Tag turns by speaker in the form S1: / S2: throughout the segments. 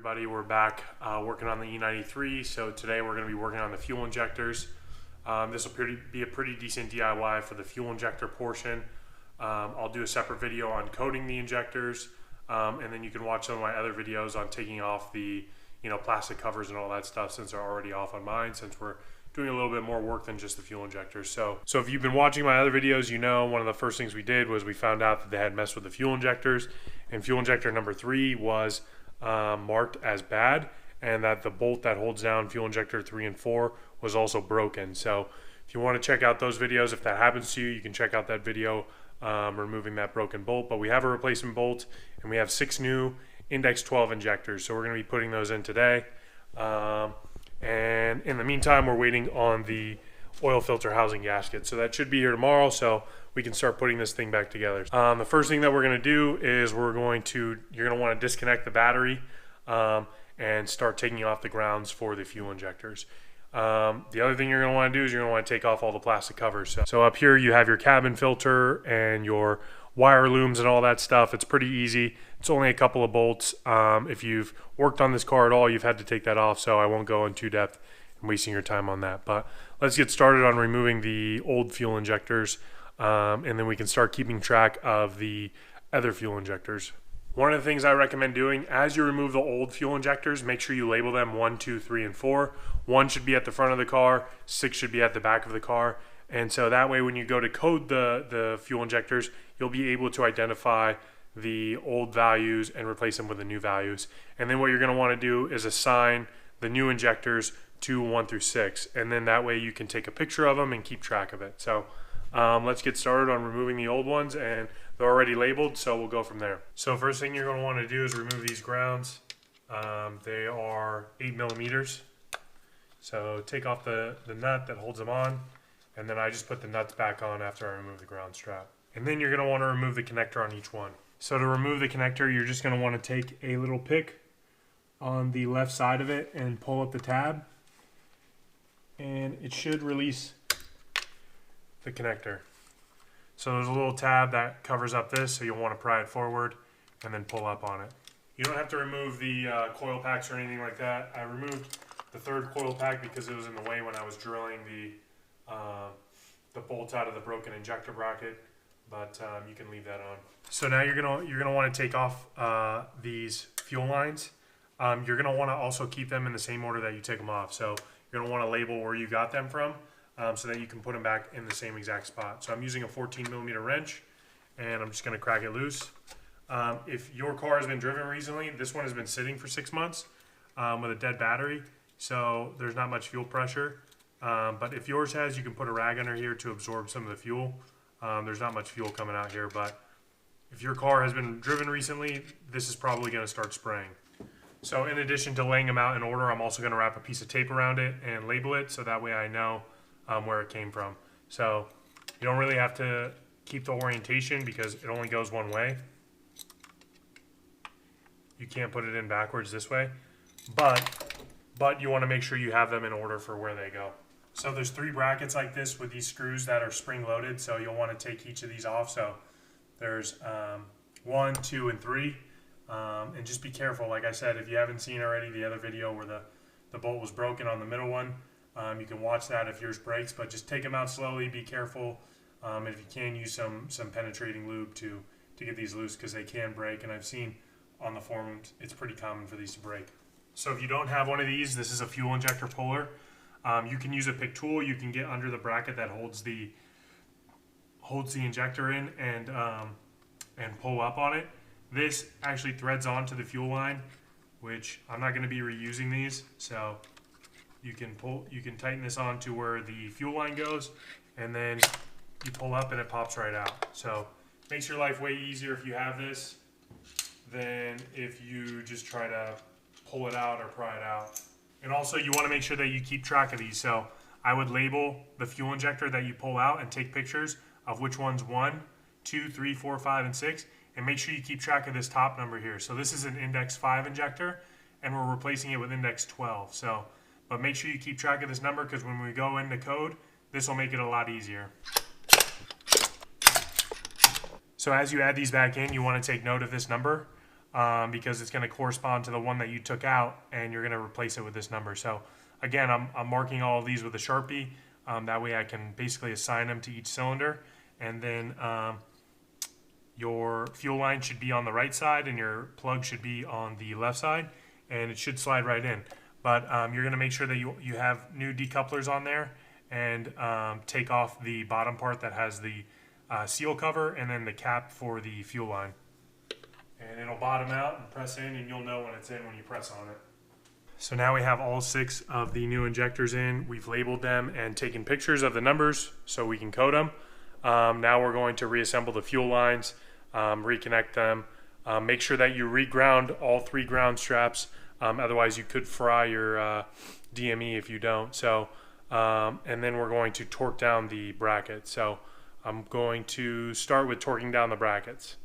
S1: everybody, we're back working on the E93. So today we're going to be working on the fuel injectors. This will be a pretty decent DIY for the fuel injector portion. I'll do a separate video on coating the injectors, and then you can watch some of my other videos on taking off the plastic covers and all that stuff, since they're already off on mine, since we're doing a little bit more work than just the fuel injectors. So if you've been watching my other videos, one of the first things we did was we found out that they had messed with the fuel injectors, and fuel injector number 3 was marked as bad, and that the bolt that holds down fuel injector 3 and 4 was also broken. So if you want to check out those videos, if that happens to you, you can check out that video removing that broken bolt. But we have a replacement bolt, and we have 6 new index 12 injectors, so we're going to be putting those in today. And in the meantime, we're waiting on the oil filter housing gasket, so that should be here tomorrow, so we can start putting this thing back together. The first thing that we're going to do is you're going to want to disconnect the battery and start taking off the grounds for the fuel injectors. The other thing you're going to want to do is you're going to want to take off all the plastic covers. So up here you have your cabin filter and your wire looms and all that stuff. It's pretty easy. It's only a couple of bolts. If you've worked on this car at all, you've had to take that off, so I won't go into depth and wasting your time on that. But let's get started on removing the old fuel injectors, and then we can start keeping track of the other fuel injectors. One of the things I recommend doing as you remove the old fuel injectors, make sure you label them 1, 2, 3, and 4. 1 should be at the front of the car, 6 should be at the back of the car. And so that way when you go to code the fuel injectors, you'll be able to identify the old values and replace them with the new values. And then what you're going to want to do is assign the new injectors to 1 through 6. And then that way you can take a picture of them and keep track of it. So let's get started on removing the old ones, and they're already labeled, so we'll go from there. So first thing you're going to want to do is remove these grounds. They are 8 millimeters. So take off the nut that holds them on, and then I just put the nuts back on after I remove the ground strap. And then you're going to want to remove the connector on each one. So to remove the connector, you're just going to want to take a little pick on the left side of it and pull up the tab, and it should release the connector. So there's a little tab that covers up this, so you'll want to pry it forward and then pull up on it. You don't have to remove the coil packs or anything like that. I removed the third coil pack because it was in the way when I was drilling the bolt out of the broken injector bracket, but you can leave that on. So now you're gonna want to take off these fuel lines. You're gonna want to also keep them in the same order that you take them off. So you're gonna want to label where you got them from, so that you can put them back in the same exact spot. So I'm using a 14 millimeter wrench, and I'm just gonna crack it loose. If your car has been driven recently, this one has been sitting for 6 months with a dead battery, so there's not much fuel pressure. But if yours has, you can put a rag under here to absorb some of the fuel. There's not much fuel coming out here, but if your car has been driven recently, this is probably going to start spraying. So in addition to laying them out in order, I'm also going to wrap a piece of tape around it and label it, so that way I know where it came from. So you don't really have to keep the orientation because it only goes one way. You can't put it in backwards this way, but you want to make sure you have them in order for where they go. So there's 3 brackets like this with these screws that are spring loaded, so you'll want to take each of these off. So there's 1, 2, and 3, and just be careful. Like I said, if you haven't seen already the other video where the bolt was broken on the middle one, you can watch that if yours breaks, but just take them out slowly, be careful, and if you can, use some penetrating lube to get these loose, because they can break, and I've seen on the forums it's pretty common for these to break. So if you don't have one of these, this is a fuel injector puller. You can use a pick tool. You can get under the bracket that holds the injector in and pull up on it. This actually threads onto the fuel line, which I'm not going to be reusing these. So you can tighten this on to where the fuel line goes, and then you pull up and it pops right out. So makes your life way easier if you have this than if you just try to pull it out or pry it out. And also you want to make sure that you keep track of these. So I would label the fuel injector that you pull out and take pictures of which one's 1, 2, 3, 4, 5, and 6, and make sure you keep track of this top number here. So this is an index 5 injector, and we're replacing it with index 12. So, but make sure you keep track of this number, because when we go into code, this will make it a lot easier. So as you add these back in, you want to take note of this number. because it's going to correspond to the one that you took out, and you're going to replace it with this number. So again, I'm marking all of these with a Sharpie. That way I can basically assign them to each cylinder. And then your fuel line should be on the right side and your plug should be on the left side, and it should slide right in. But you're going to make sure that you have new decouplers on there, and take off the bottom part that has the seal cover and then the cap for the fuel line. And it'll bottom out and press in, and you'll know when it's in when you press on it. So now we have all 6 of the new injectors in. We've labeled them and taken pictures of the numbers so we can code them. Now we're going to reassemble the fuel lines, reconnect them. Make sure that you re-ground all 3 ground straps. Otherwise you could fry your DME if you don't. So, and then we're going to torque down the bracket. So I'm going to start with torquing down the brackets.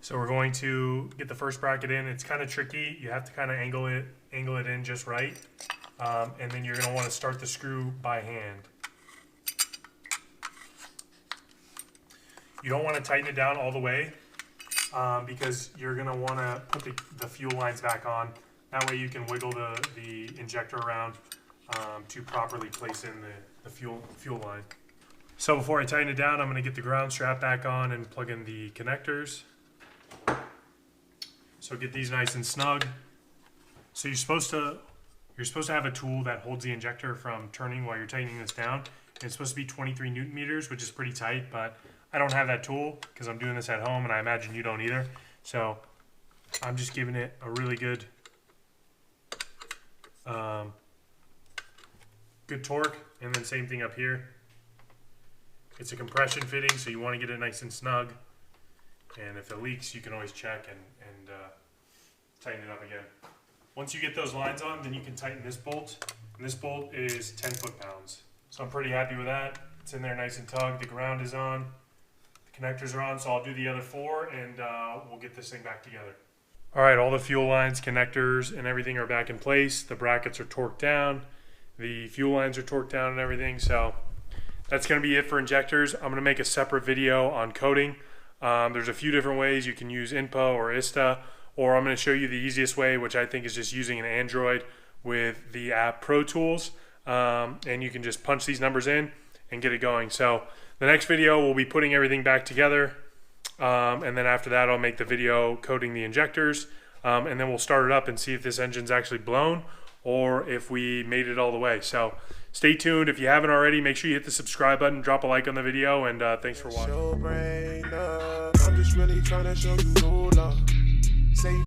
S1: So we're going to get the first bracket in. It's kind of tricky. You have to kind of angle it in just right. And then you're going to want to start the screw by hand. You don't want to tighten it down all the way because you're going to want to put the fuel lines back on. That way you can wiggle the injector around to properly place in the fuel line. So before I tighten it down, I'm going to get the ground strap back on and plug in the connectors. So get these nice and snug. So you're supposed to have a tool that holds the injector from turning while you're tightening this down. And it's supposed to be 23 Newton meters, which is pretty tight, but I don't have that tool because I'm doing this at home, and I imagine you don't either. So I'm just giving it a really good torque, and then same thing up here. It's a compression fitting, so you want to get it nice and snug. And if it leaks, you can always check and tighten it up again. Once you get those lines on, then you can tighten this bolt. And this bolt is 10 foot-pounds. So I'm pretty happy with that. It's in there nice and tugged. The ground is on. The connectors are on, so I'll do the other 4, and we'll get this thing back together. All right, all the fuel lines, connectors, and everything are back in place. The brackets are torqued down. The fuel lines are torqued down and everything. So that's going to be it for injectors. I'm going to make a separate video on coding. There's a few different ways. You can use INPO or ISTA, or I'm going to show you the easiest way, which I think is just using an Android with the app Pro Tools, and you can just punch these numbers in and get it going. So the next video we'll be putting everything back together, and then after that I'll make the video coding the injectors, and then we'll start it up and see if this engine's actually blown or if we made it all the way. So stay tuned. If you haven't already, make sure you hit the subscribe button, drop a like on the video, and thanks for watching. I'm just really trying to show you no love.